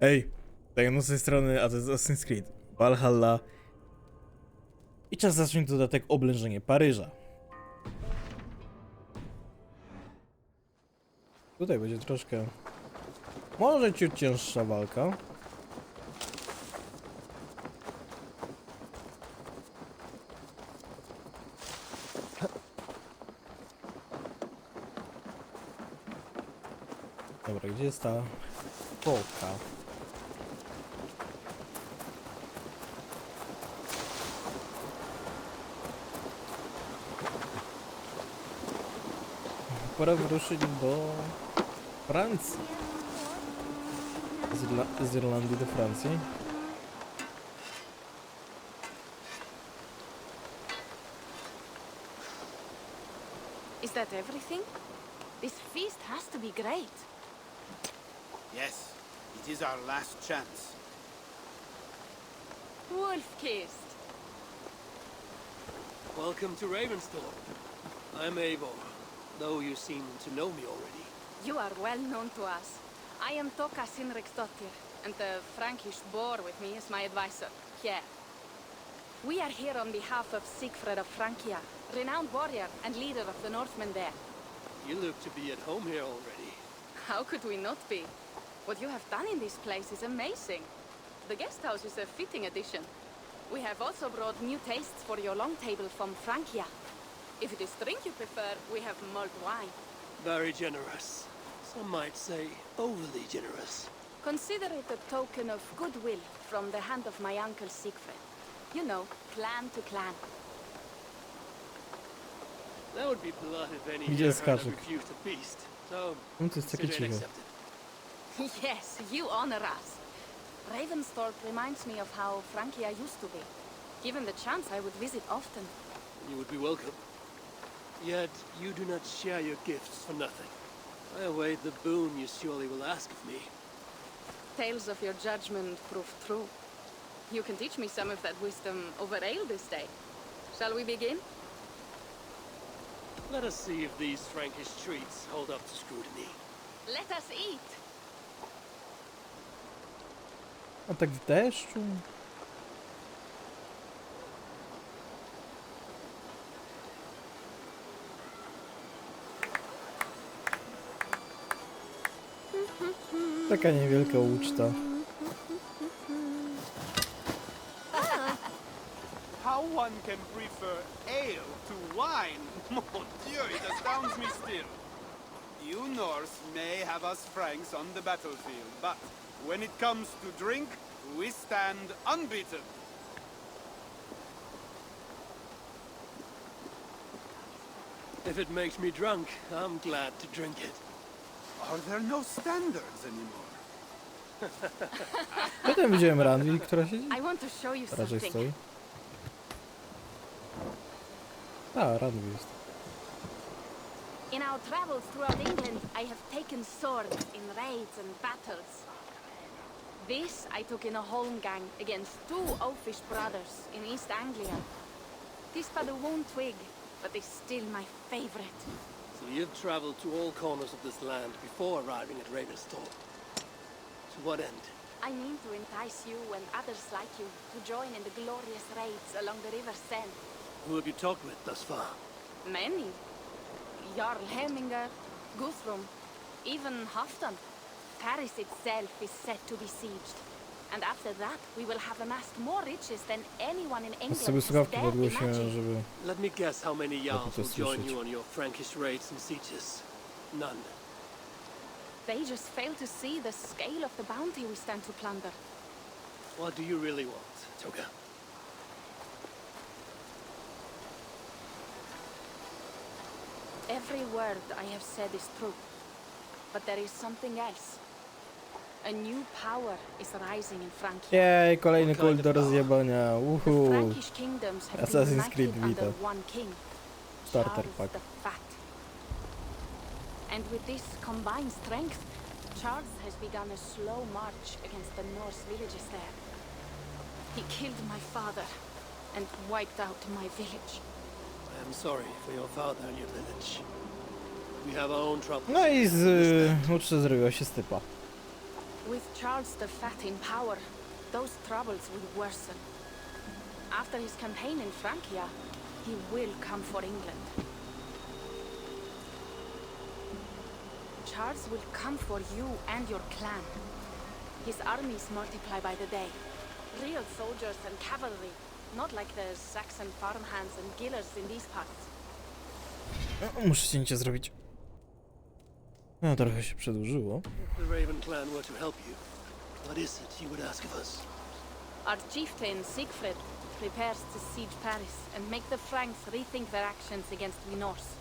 Hej, TEHNO z tej strony, a to jest Assassin's Creed Valhalla i czas zacząć dodatek Oblężenie Paryża. Tutaj będzie troszkę, może ciut cięższa walka. Dobra, gdzie jest ta polka? Pora wyruszyć do Francji. Z Irlandii do Francji. Is that everything? This feast has to be great. Yes, it is our last chance. Wolf-kissed. Welcome to Ravensthorpe. I'm Eivor, though you seem to know me already. You are well known to us. I am Toka Sinriksdottir, and the Frankish boar with me is my advisor, Pierre. We are here on behalf of Sigfred of Francia, renowned warrior and leader of the Northmen there. You look to be at home here already. How could we not be? What you have done in this place is amazing. The guest house is a fitting addition. We have also brought new tastes for your long table from Francia. If it is drink you prefer, we have mulled wine. Very generous. Some might say overly generous. Consider it a token of goodwill from the hand of my uncle Sigfred. You know, clan to clan. That would be blood if any Gdzie here jest heard I kaszyk? refused a feast. So, No to jest takie consider it ciche. accepted. Yes, you honor us. Ravensthorpe reminds me of how Francia used to be. Given the chance, I would visit often. You would be welcome. Yet, you do not share your gifts for nothing. I await the boon you surely will ask of me. Tales of your judgment prove true. You can teach me some of that wisdom over ale this day. Shall we begin? Let us see if these Frankish treats hold up to scrutiny. Let us eat! A tak w deszczu? Taka niewielka uczta. How one can prefer ale to wine? Mon Dieu, it astounds me still. You Norse may have us Franks on the battlefield, but when it comes to drink, we stand unbeaten. If it makes me drunk, I'm glad to drink it. Are there no standards anymore? Potem widziałem Ranwi, która siedzi. I want to show you Raczej something. stoi. A, Ranwi jest. In our travels throughout England, I have taken swords in raids and battles. This I took in a holmgang against two oafish brothers in East Anglia. This but a wound twig, but is still my favorite. So you've traveled to all corners of this land before arriving at Ravensthorpe. To what end? I mean to entice you and others like you to join in the glorious raids along the River Seine. Who have you talked with thus far? Many. Jarl Hemminger, Guthrum, even Halfdan. Paris itself is set to be sieged. And after that, we will have amassed more riches than anyone in A England sobie has słuchawki dared podgłosiłem, imagine. żeby... Let me guess how many Jarls to will join słyszeć. you on your Frankish raids and sieges. None. They just fail to see the scale of the bounty we stand to plunder. What do you really want, Toga? Every word I have said is true. But there is something else. A new power is rising in Francia. Jej, kolejny kult do rozjebania. The Uhu. Frankish kingdoms have been Assassin's Creed united under Vita. one king, Starter Charles pack. the Fat. And with this combined strength, Charles has begun a slow march against the Norse villages there. He killed my father and wiped out my village. I am sorry for your father and your village. We have our own troubles. No i z uczty zrobiła się stypa. With Charles the Fat in power, those troubles will worsen. After his campaign in Francia, he will come for England. Charles will come for you and your clan. His armies multiply by the day. Real soldiers and cavalry, not like the Saxon farmhands and gillers in these parts. Muszę cięcie zrobić. No, trochę się przedłużyło. If the Raven clan were to help you, what is it you would ask of us? Our chieftain, Siegfried, prepares to siege Paris and make the Franks rethink their actions against the Norse.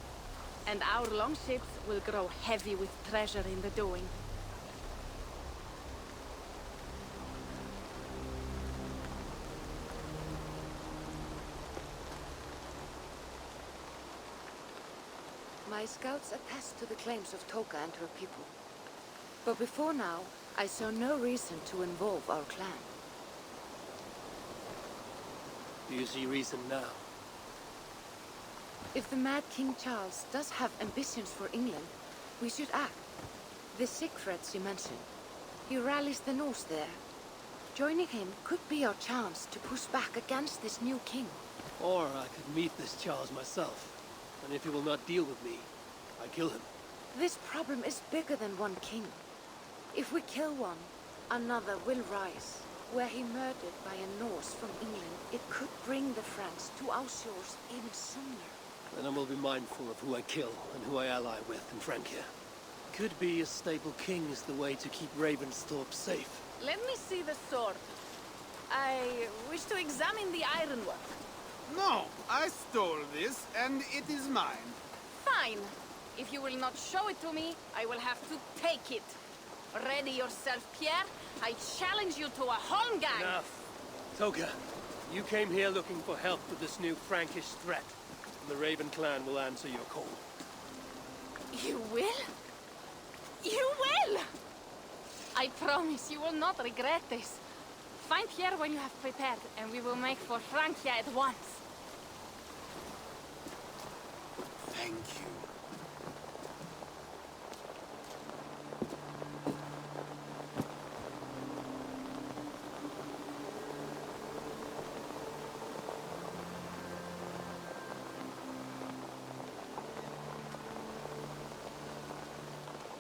And our longships will grow heavy with treasure in the doing. My scouts attest to the claims of Toka and her people. But before now, I saw no reason to involve our clan. Do you see reason now? If the Mad King Charles does have ambitions for England, we should act. The Siegfrieds you mentioned, he rallies the Norse there. Joining him could be our chance to push back against this new king. Or I could meet this Charles myself, and if he will not deal with me, I kill him. This problem is bigger than one king. If we kill one, another will rise. Were he murdered by a Norse from England, it could bring the Franks to our shores even sooner. Then I will be mindful of who I kill and who I ally with in Francia. Could be a stable king is the way to keep Ravensthorpe safe. Let me see the sword. I wish to examine the ironwork. No, I stole this, and it is mine. Fine. If you will not show it to me, I will have to take it. Ready yourself, Pierre. I challenge you to a home gang. Enough. Toka, you came here looking for help with this new Frankish threat. And the Raven clan will answer your call. You will? You will! I promise you will not regret this. Find Pierre when you have prepared, and we will make for Francia at once. Thank you.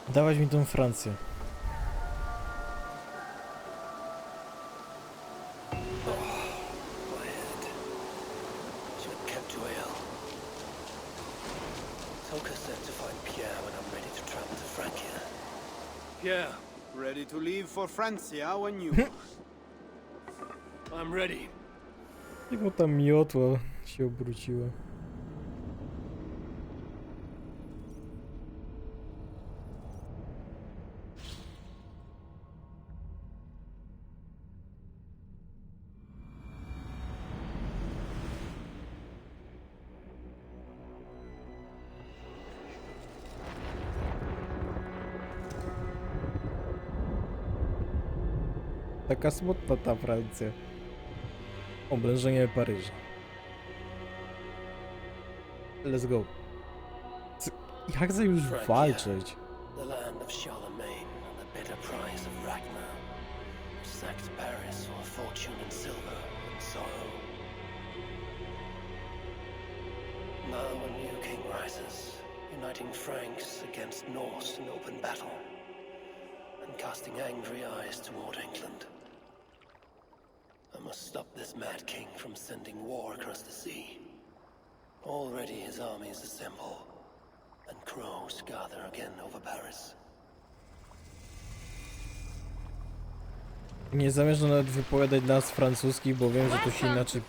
Dawać mi tą Francję. My head. Should have kept well. Toka said to find Pierre when I'm ready to travel to Francia. Pierre, Ready to leave for Francia when you... I'm ready. Jak mu ta miotła się obróciła. Taka smutna ta Francja. Oblężenie Paryża. Let's go. Jak za już walczyć? The land of Charlemagne and the bitter price of Ragnar. Sacked Paris for a fortune in silver and sorrow. Now a new king rises, uniting Franks against Norse in open battle, and casting angry eyes toward England. I must stop this mad king from sending war across the sea. Already his armies assemble, and crows gather again over Paris. Nie zamierzam nawet wypowiadać nazw francuskich, bo wiem, że to się inaczej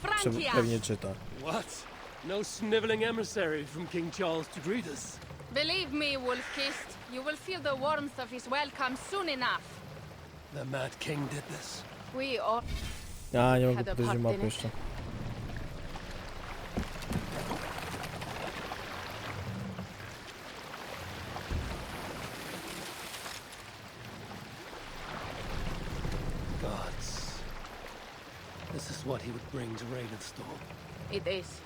pewnie czyta. What? No sniveling emissary from King Charles to greet us. Believe me, Wolf-Kissed, you will feel the warmth of his welcome soon enough. The Mad King did this. We all... A, nie mogę podejrzeć mapy jeszcze. Gods. This is what he would bring to Ravensthorpe. It is.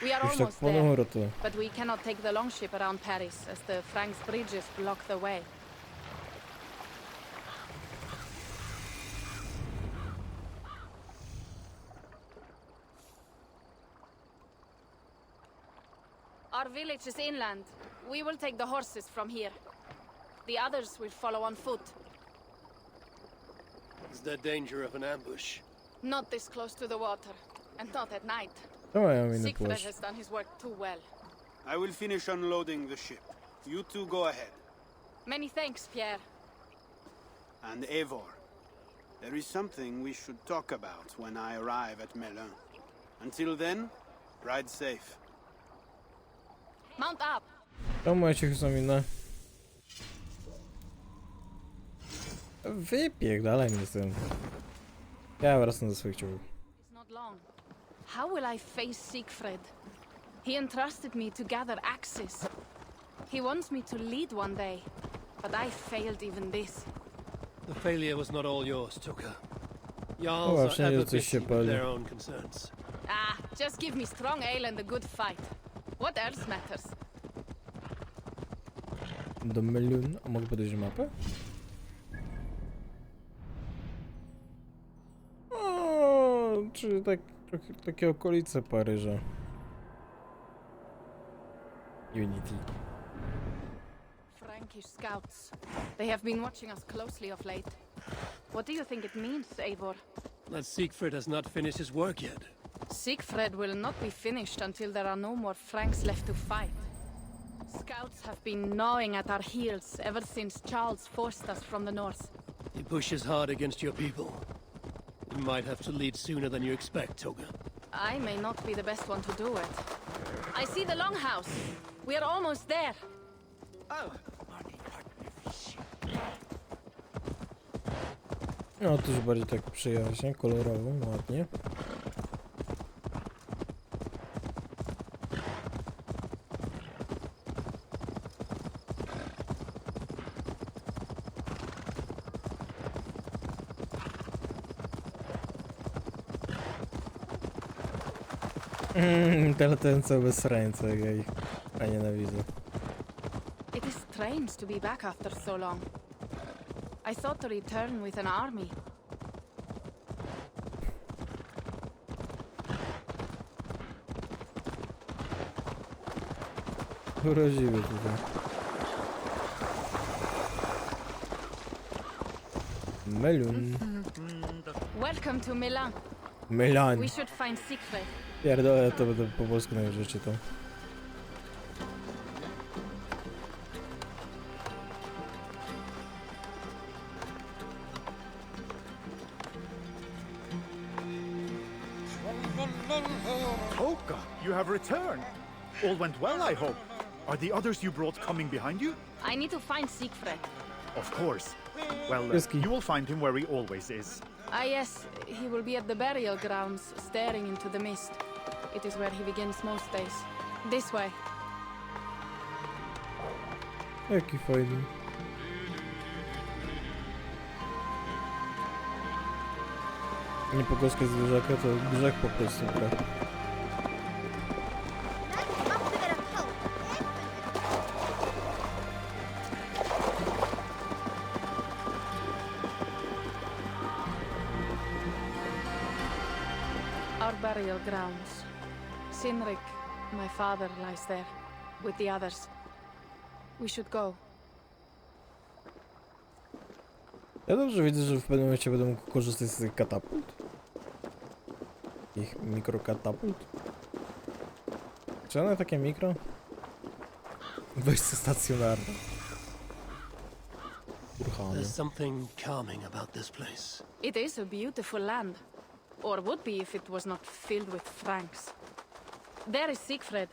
We are Już tak almost there, ponuro to. but we cannot take the longship around Paris as the Franks' bridges block the way. Our village is inland. We will take the horses from here. The others will follow on foot. Is there danger of an ambush? Not this close to the water, and not at night. To mają inny Siegfried płaszcz. has done his work too well. I will finish unloading the ship. You two go ahead. Many thanks, Pierre. And Eivor, there is something we should talk about when I arrive at Melun. Until then, ride safe. Mount up. Czemu ja się zaminę? Wypierdalaj mnie z tym. Ja wracam do swoich ciuchów. It's not long. How will I face Siegfried? He entrusted me to gather axes. He wants me to lead one day, but I failed even this. The failure was not all yours, Tuka. Jarls właśnie, are że ever coś się busy with pali. their own concerns. Ah, just give me strong ale and a good fight. What else matters? Do Melun. A mogę podejść mapę? O, czy tak, trochę takie okolice Paryża. Unity. Frankish scouts. They have been watching us closely of late. What do you think it means, Eivor? That Siegfried has not finished his work yet. Siegfried will not be finished until there are no more Franks left to fight. Scouts have been gnawing at our heels ever since Charles forced us from the north. He pushes hard against your people. You might have to lead sooner than you expect, Toga. I may not be the best one to do it. I see the longhouse. We are almost there. No, to już bardziej tak przyjaźnie, kolorowo, ładnie. Ten co bez rańca, ja ich nienawidzę. It is strange to be back after so long. I thought to return with an army. Urodziły tutaj. Melun. Welcome to Milan. Melan. We should find Siegfried. Pierdolę, to będę po polsku najwyżej czytał. Toka, you have returned. All went well, I hope. Are the others you brought coming behind you? I need to find Siegfried. Of course. Well, Risky. you will find him where he always is. Ah yes, he will be at the burial grounds, staring into the mist. It is where he begins most days. This way. Jaki fajny. Nie pogłoska zwierzaka, to brzeg po prostu, prawda? Our burial grounds. Sinrik, my father, lies there, with the others. We should go. Ja dobrze widzę, że w pewnym momencie będę mógł korzystać z tych katapult. Ich mikrokatapult. Czy one takie mikro? Weźcie stacjonarne. Burchany. There's something calming about this place. It is a beautiful land. Or would be if it was not filled with Franks. There is Siegfried.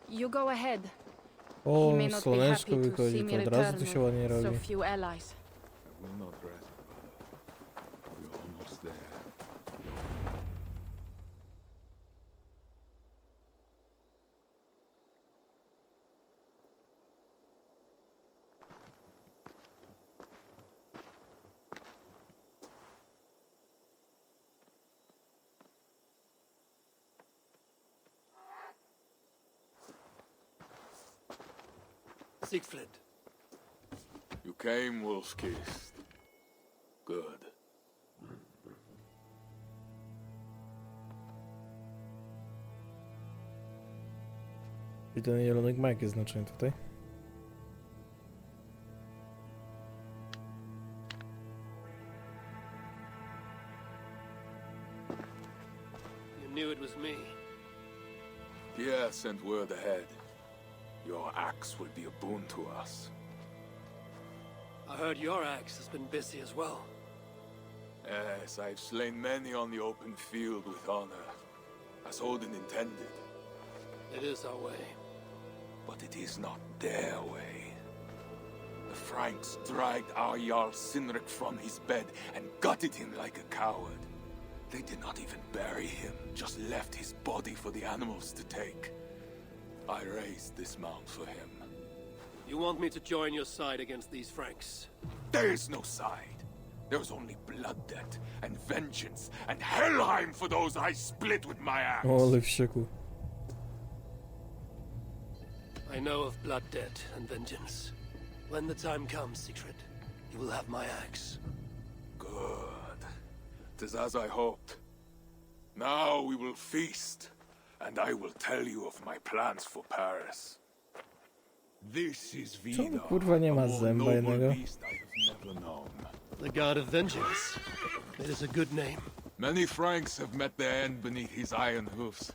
You go ahead. He O, may not be słoneczko happy to wychodzi, see me to od return razu tu się ładnie with so robi. few allies. will not rest, brother. We're almost there. Siegfried. You came, wolf's kissed. Good. I ten jelonek ma jakieś znaczenie tutaj? You knew it was me. Yeah, send word ahead. Your axe will be a boon to us. I heard your axe has been busy as well. Yes, I've slain many on the open field with honor, as Odin intended. It is our way. But it is not their way. The Franks dragged our Jarl Sinric from his bed and gutted him like a coward. They did not even bury him, just left his body for the animals to take. I raised this mound for him. You want me to join your side against these Franks? There is no side. There is only blood debt and vengeance and Helheim for those I split with my axe. O, ale wściekł. I know of blood debt and vengeance. When the time comes, Siegfried, you will have my axe. Good. 'Tis as I hoped. Now we will feast, and I will tell you of my plans for Paris. This is Czemu Vidar, kurwa nie ma a more zęba noble jednego? beast I have never known. The God of Vengeance. It is a good name. Many Franks have met their end beneath his iron hoofs.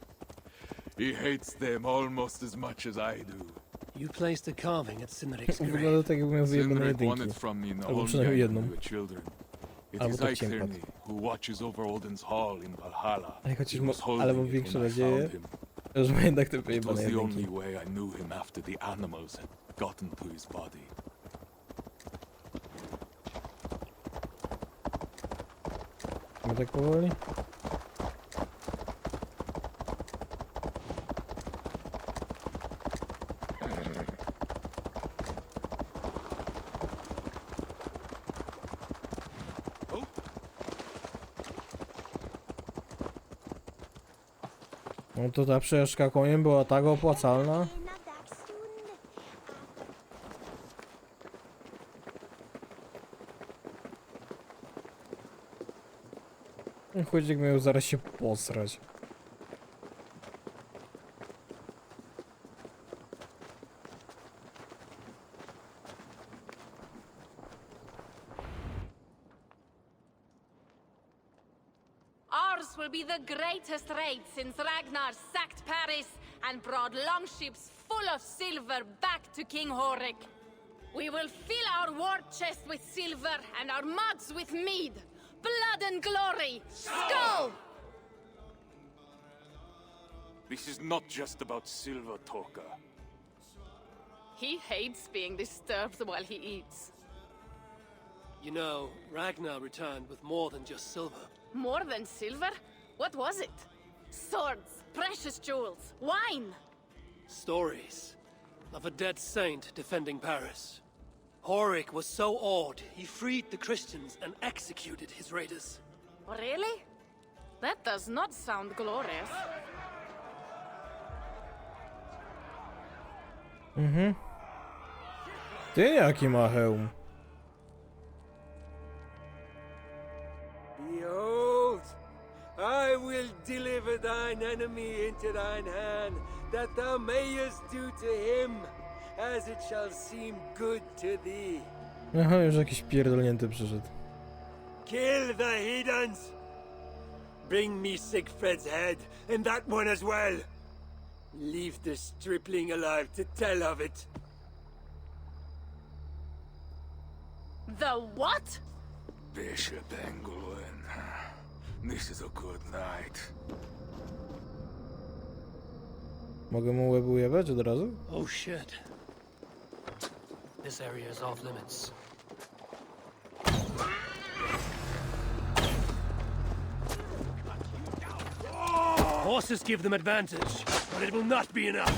He hates them almost as much as I do. You placed a carving at Sinric's grave. Wygląda tak, jakby miał wyjebane Sinric won jedynki. it from me in Albo Holmgang przynajmniej when jedną. we were children. It Albo is tak ciempat. Eiktherni, who watches over Odin's hall in Valhalla. Ej, chociaż He was holding ale mam it większe when I nadzieję, found him. że ma jednak te It was wyjebane the only jedynki. way I knew him after the animals had gotten to his body. My tak powoli? No to ta przejażdżka koniem była tak opłacalna. Chudzik miał zaraz się posrać. Ours will be the greatest raid since Ragnar sacked Paris and brought longships full of silver back to King Horik. We will fill our war chest with silver and our mugs with mead. Blood and glory! Skull! This is not just about silver, Torka. He hates being disturbed while he eats. You know, Ragnar returned with more than just silver. More than silver? What was it? Swords, precious jewels, wine! Stories of a dead saint defending Paris. Horik was so awed, he freed the Christians and executed his raiders. Really? That does not sound glorious. Ty jaki ma hełm? Behold, I will deliver thine enemy into thine hand, that thou mayest do to him as it shall seem good to thee. Aha, już jakiś pierdolnięty przyszedł. Kill the heathens! Bring me Siegfried's head, and that one as well. Leave the stripling alive to tell of it. The what? Bishop Engelwin. This is a good night. Mogę mu łeb ujebać od razu? Oh shit. This area is off limits. Horses give them advantage, but it will not be enough.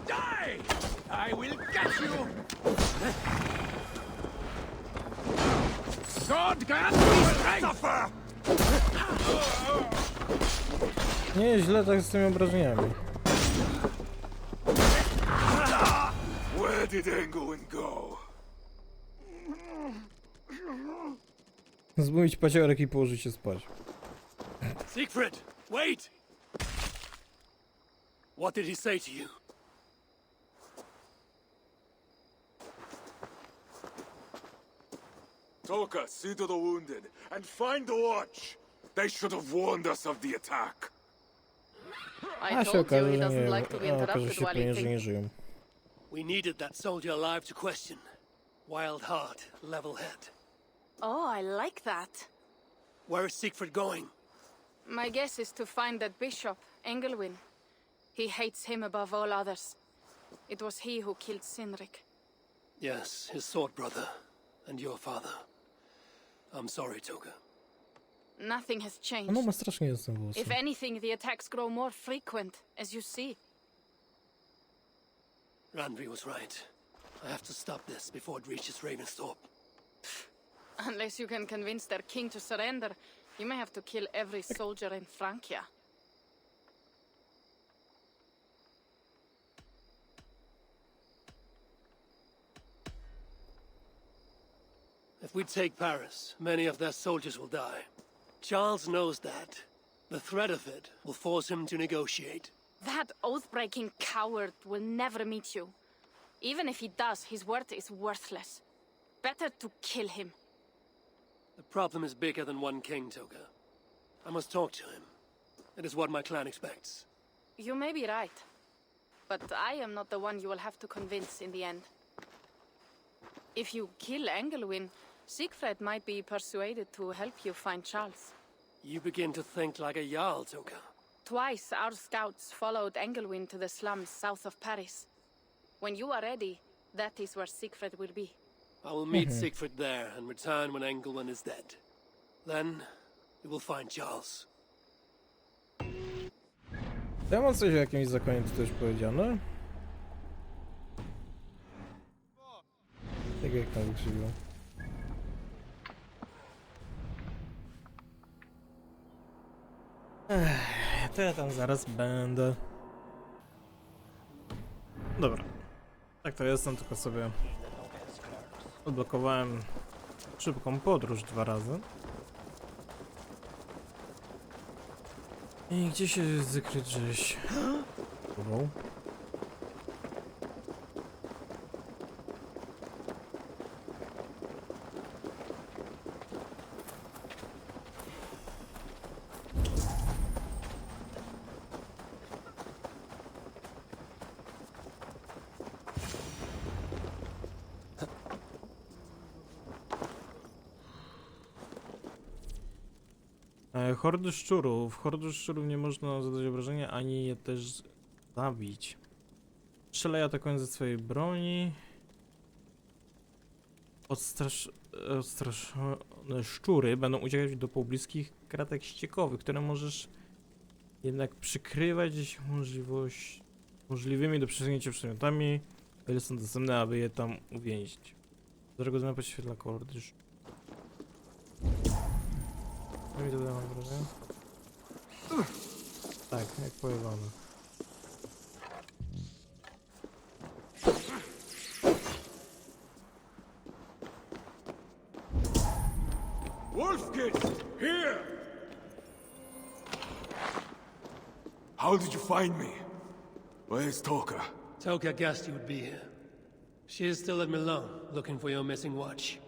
Die! I will get you! God grant me strength! Nie, źle tak z tymi obrażeniami. Where did Engelwin go? Zmówić paciorek i położyć się spać. Siegfried, wait! What did he say to you? Toka, see to the wounded, and find the watch. They should have warned us of the attack. I A się told you okaże, he że doesn't nie, like to be a okaże interrupted się while pewnie, że eating. nie żyją. We needed that soldier alive to question. Wild heart, level head. Oh, I like that. Where is Siegfried going? My guess is to find that bishop, Engelwin. He hates him above all others. It was he who killed Cynric. Yes, his sword brother. And your father. I'm sorry, Toga. Nothing has changed. No ma strasznie jasne włosy. If anything, the attacks grow more frequent, as you see. Randvi was right. I have to stop this before it reaches Ravensthorpe. Unless you can convince their king to surrender, you may have to kill every soldier in Francia. If we take Paris, many of their soldiers will die. Charles knows that. The threat of it will force him to negotiate. That oath-breaking coward will never meet you. Even if he does, his word is worthless. Better to kill him. The problem is bigger than one king, Toga. I must talk to him. It is what my clan expects. You may be right. But I am not the one you will have to convince in the end. If you kill Engelwin, Siegfried might be persuaded to help you find Charles. You begin to think like a Jarl, Toga. Twice our scouts followed Engelwin to the slums south of Paris. When you are ready, that is where Siegfried will be. I will meet Siegfried there and return when Engelwin is dead. Then, we will find Charles. Ja mam coś o jakimś zakonie tutaj już powiedziane? Tak jak tam wykrzywiło. To ja tam zaraz będę. Dobra. Tak to jestem, tylko sobie odblokowałem szybką podróż 2 razy. I gdzie się zykryć żeś? Próbował. Hordy szczurów. Hordy szczurów nie można zadać obrażenia, ani je też zabić. Strzelaj atakując ze swojej broni. Odstraszone szczury będą uciekać do pobliskich kratek ściekowych, które możesz jednak przykrywać, jeśli możliwymi do przesunięcia przedmiotami, o ile są dostępne, aby je tam uwięzić. Z którego zmiana podświetla hordy szczurów. No i dodałem wrażenie. Tak, jak pojebane. Wolfkid! Here! How did you find me? Where's Toka? Toga guessed you would be here. She is still at Milan, looking for your missing watch.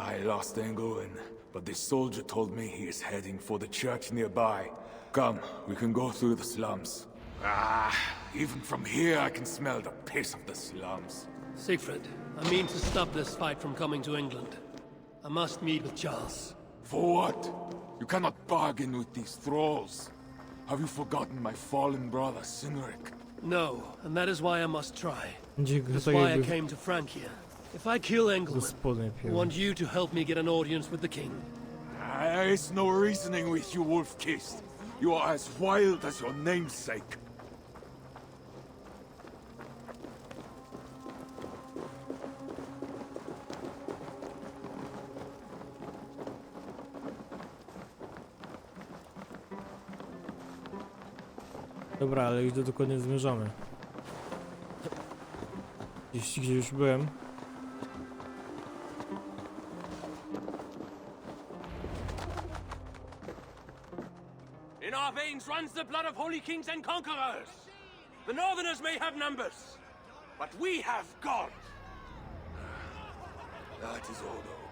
I lost Engelwin, but this soldier told me he is heading for the church nearby. Come, we can go through the slums. Even from here I can smell the piss of the slums. Siegfried, I mean to stop this fight from coming to England. I must meet with Charles. For what? You cannot bargain with these thralls. Have you forgotten my fallen brother, Cynric? No, and that is why I must try. Będzie That's tak why I jakby came to Francia. If I kill Engelwin, gospodnie I pił. want you to help me get an audience with the king. It's no reasoning with you, Wolf-Kissed. You are as wild as your namesake. Dobra, ale gdzie dokładnie zmierzamy? Gdzie już byłem. In our veins runs the blood of holy kings and conquerors. The northerners may have numbers, but we have God. That is all, though.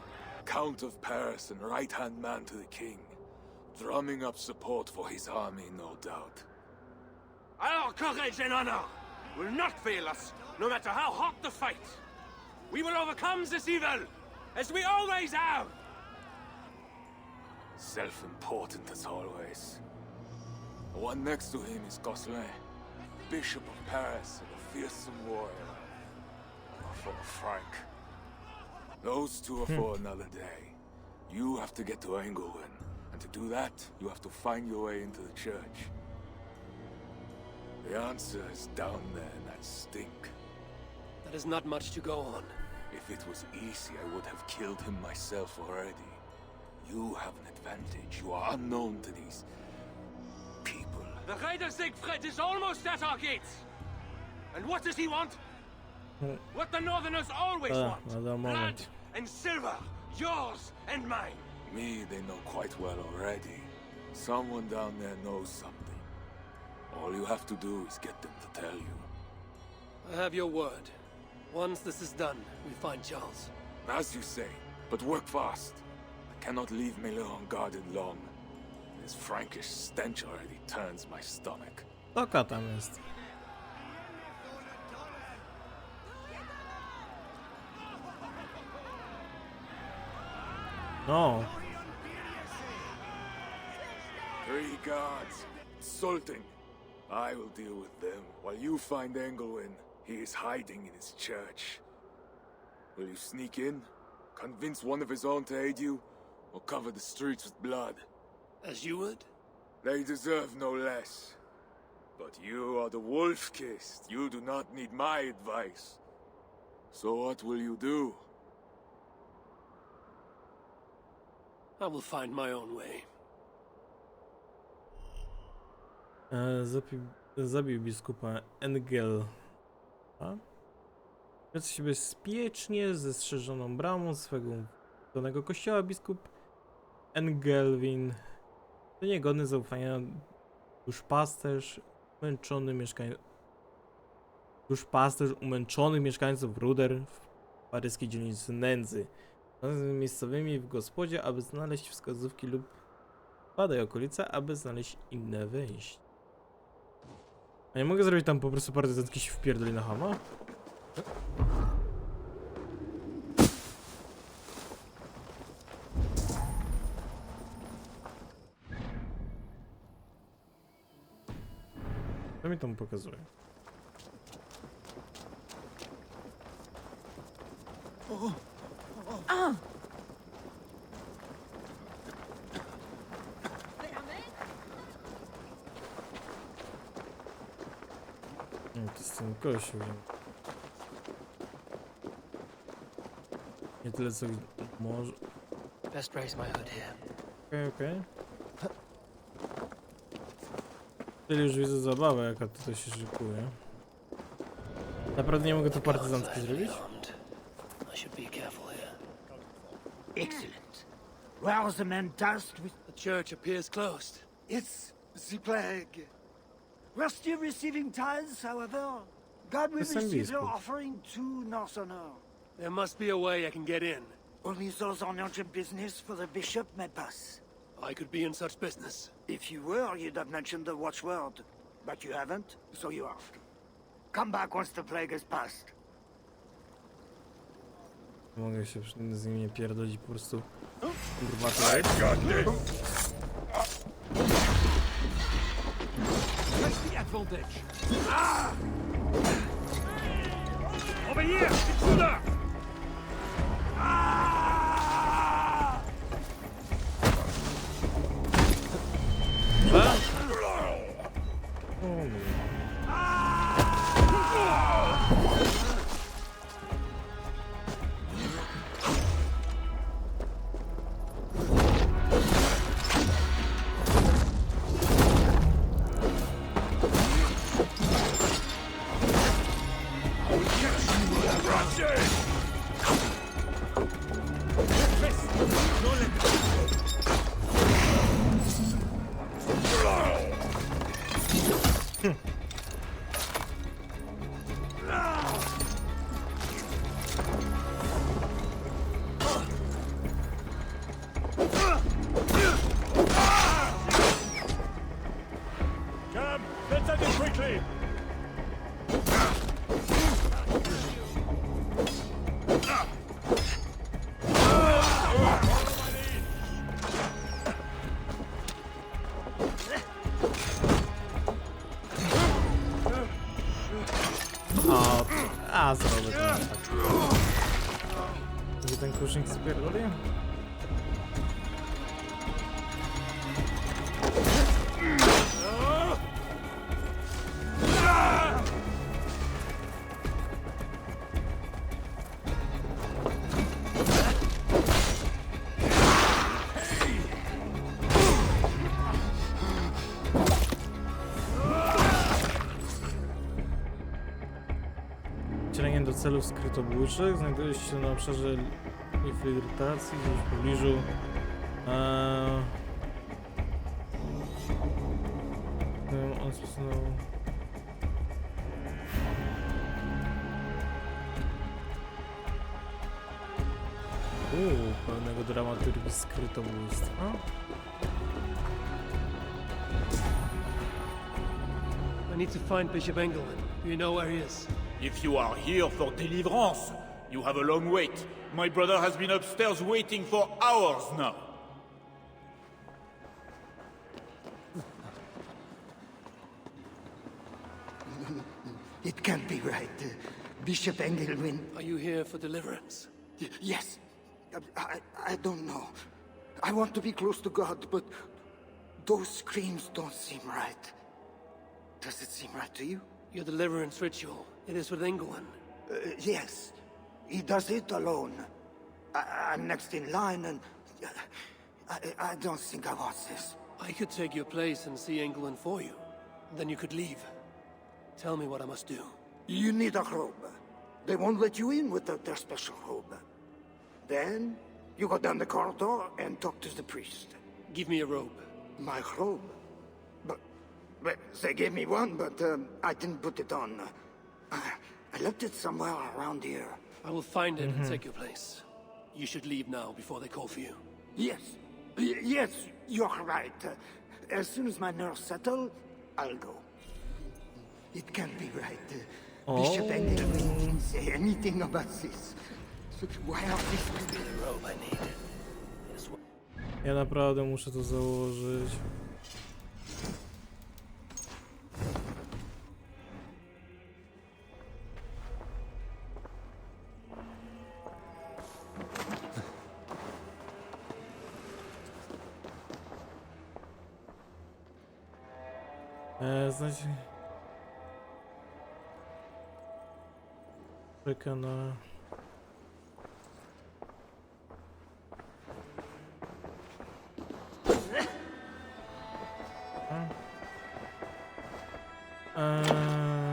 Count of Paris and right-hand man to the king, drumming up support for his army, no doubt. Our courage and honor will not fail us, no matter how hot the fight. We will overcome this evil, as we always have. Self-important as always. The one next to him is Gosselin, Bishop of Paris and a fearsome warrior. For Frank. Those two are for another day. You have to get to Engelwin, and to do that, you have to find your way into the church. The answer is down there in that stink. That is not much to go on. If it was easy, I would have killed him myself already. You have an advantage. You are unknown to these people. The Raider Siegfried is almost at our gates. And what does he want? What the Northerners always want. Another Blood moment. and silver. Yours and mine. Me, they know quite well already. Someone down there knows something. All you have to do is get them to tell you. I have your word. Once this is done, we find Charles. As you say, but work fast. I cannot leave Miller unguarded long. This Frankish stench already turns my stomach. Toka tam jest. No. 3 guards. Insulting. I will deal with them while you find Engelwin. He is hiding in his church. Will you sneak in? Convince one of his own to aid you? Or cover the streets with blood? As you would? They deserve no less. But you are the wolf-kissed. You do not need my advice. So what will you do? I will find my own way. Zabił biskupa Engel. Wraz się bezpiecznie ze strzeżoną bramą swego danego kościoła biskup Engelwin to niegodny zaufania duszpasterz umęczonych mieszkańców Ruder w paryskiej dzielnicy Nędzy. Razem z miejscowymi w gospodzie, aby znaleźć wskazówki lub badaj okolice, aby znaleźć inne wejście. A nie mogę zrobić tam po prostu partyzancki się wpierdoli na chama? Co mi tam pokazuje? No to jest ten kościół. Nie tyle co może... Best raise my hood here. Okej. Czyli już widzę zabawę, jaka tutaj się szykuje. Naprawdę nie mogę to partyzancki zrobić? I should be careful here. Excellent. Where are the men tasked with... The church appears closed. It's the plague. We're still receiving tithes, however. God will receive your offering too, Northerner. There must be a way I can get in. Only those on urgent business for the bishop may pass. I could be in such business. If you were, you'd have mentioned the watchword. But you haven't, so you ask. Come back once the plague has passed. Mogę się z nimi nie pierdolić po prostu. Kurwa to Press the advantage. Over here, intruder! Francje! już niech spierdoli? Strzelenie do celów skrytobójczych znajduje się na obszarze infiltracji, gdzieś w pobliżu. On stosował. Pełnego dramaturgii skrytobójstwa. I need to find Bishop Engelman. Do you know where he is? If you are here for deliverance, you have a long wait. My brother has been upstairs waiting for hours now. It can't be right. Bishop Engelman. Are you here for deliverance? Yes. I don't know. I want to be close to God, but those screams don't seem right. Does it seem right to you? Your deliverance ritual. It is with Engelman. Yes. He does it alone. I'm next in line, and I don't think I want this. I could take your place and see Engelman for you. Then you could leave. Tell me what I must do. You need a robe. They won't let you in without their special robe. Then, you go down the corridor and talk to the priest. Give me a robe. My robe? But they gave me one, but I didn't put it on. I left it somewhere around here. I will find it and take your place. You should leave now before they call for you. Yes. Yes, you're right. As soon as my nerves settle, I'll go. It can't be right. Bishop Engelman didn't say anything about this. Why are these... The robe I need. Ja naprawdę muszę to założyć. Znaczy... Czeka na...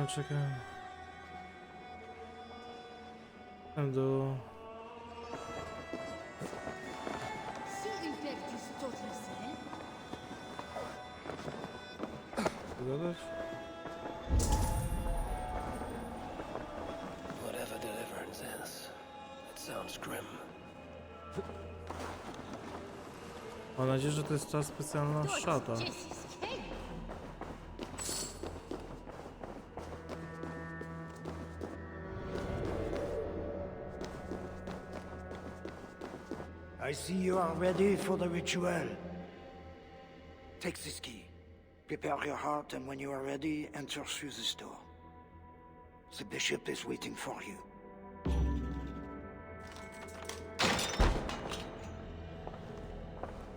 Czekaj. Do... Zgadać? Whatever deliverance is, it sounds grim. Mam nadzieję, że to jest ta specjalna szata. I see you are ready for the ritual. Take this key. Prepare your heart, and when you are ready, enter through this door. The bishop is waiting for you.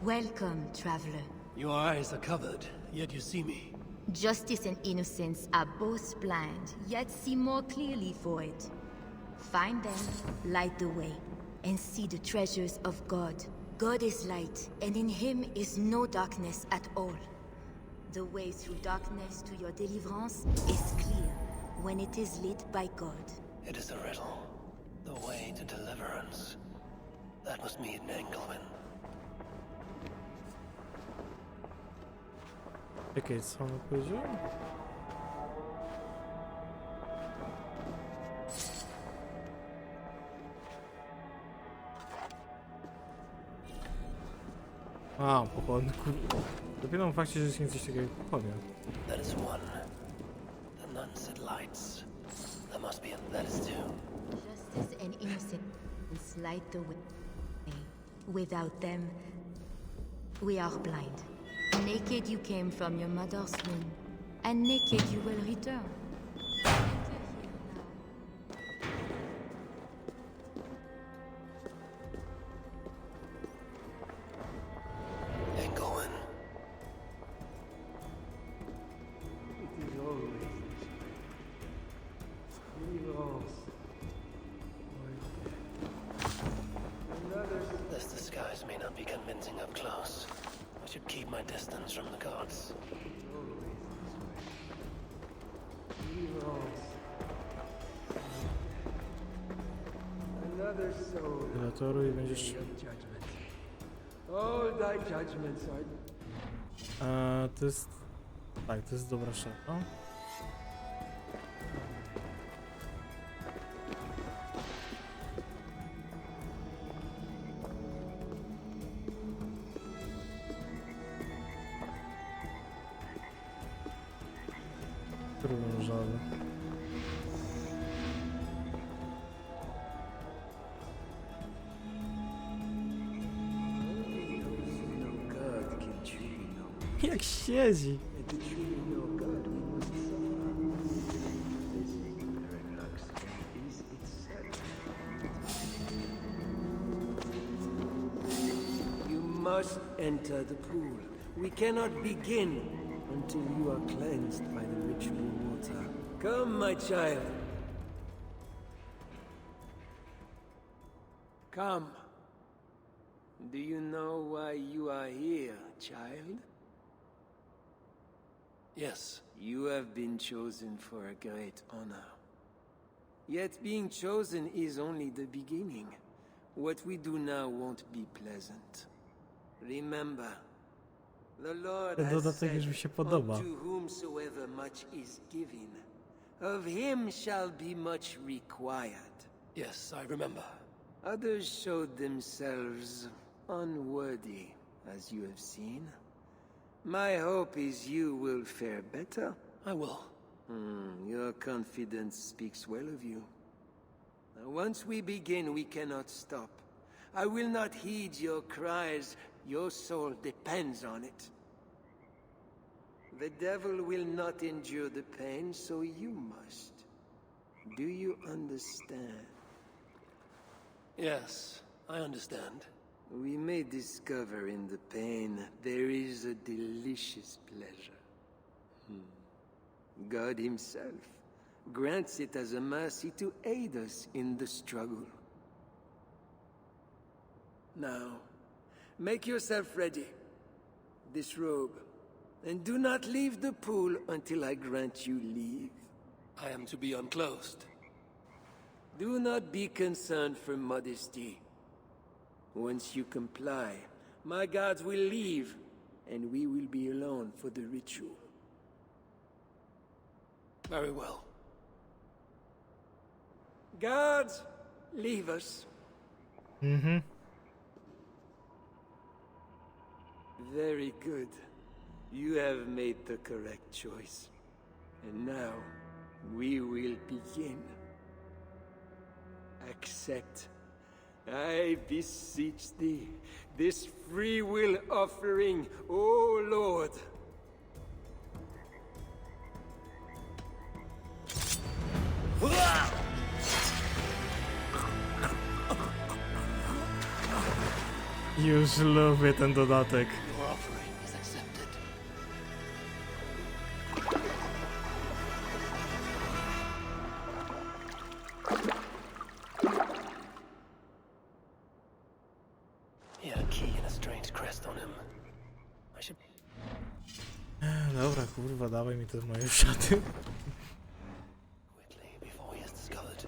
Welcome, traveler. Your eyes are covered, yet you see me. Justice and innocence are both blind, yet see more clearly for it. Find them, light the way, and see the treasures of God. God is light, and in him is no darkness at all. The way through darkness to your deliverance is clear when it is lit by God. It is a riddle. The way to deliverance. That must mean Engelman. Czekaj, co on powiedział? A, pochodny, kurde. Dopiero w fakcie, że jest coś takiego jak pochodnia. That is one. The nun said lights. There must be that is two. Justice and innocence light the way. Without them, we are blind. Naked you came from your mother's womb, and naked you will return. Enter here now. convincing up close. I should keep my distance from the gods. Another soul. Relatoru i będziesz... Judgment. All thy judgments are... To jest... Tak, to jest dobra szafa. Różowy. Jak siedzi. You must enter the pool. We cannot begin until you are cleansed by the ritual water. Come, my child. Come. Do you know why you are here, child? Yes. You have been chosen for a great honor. Yet being chosen is only the beginning. What we do now won't be pleasant. Remember, the Lord Ten has dodatek już mi się said, podoba. "Unto whomsoever much is given, of him shall be much required." Yes, I remember. Others showed themselves unworthy, as you have seen. My hope is you will fare better. I will. Your confidence speaks well of you. Now, once we begin, we cannot stop. I will not heed your cries. Your soul depends on it. The devil will not endure the pain, so you must. Do you understand? Yes, I understand. We may discover in the pain there is a delicious pleasure. God himself grants it as a mercy to aid us in the struggle. Now, make yourself ready. Disrobe, and do not leave the pool until I grant you leave. I am to be unclothed. Do not be concerned for modesty. Once you comply, my gods will leave, and we will be alone for the ritual. Very well. Gods, leave us. Very good. You have made the correct choice. And now, we will begin. Accept, I beseech thee, this free will offering, O Lord. Już lubię ten dodatek. Your offering is accepted. He had a key and a strange crest on him. I should... Dobra, kurwa, dawaj mi te moje szaty. quickly before he is discovered.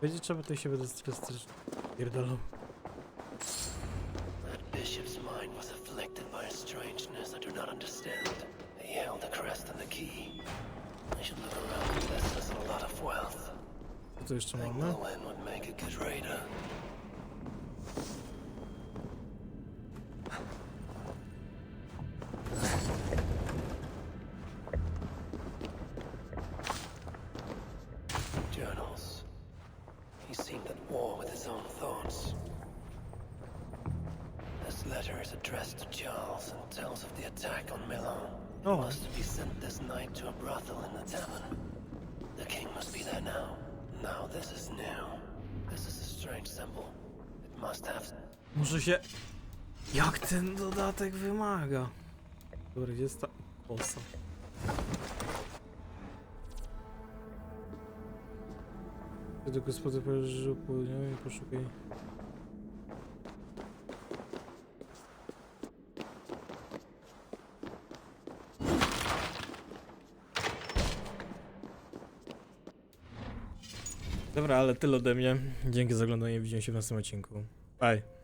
Będzie trzeba, to się będę stres pierdolał. That bishop's mind was afflicted by a strangeness I do not understand. He held the crest and the key. I should look around. This is a lot of wealth. Co tu jeszcze I think mamy? Owen would make a good raider. Journals. He seemed at war with his own thoughts. This letter is addressed to Charles and tells of the attack on Milan. It Oh. must be sent this night to a brothel in the tavern. The king must be there now. Now this is new. This is a strange symbol. It must have... Muszę się... Jak ten dodatek wymaga? Dobra, gdzie jest ta osa? Do gospody Paryżu południowym i poszukaj. Dobra, ale tyle ode mnie. Dzięki za oglądanie, widzimy się w następnym odcinku. Bye.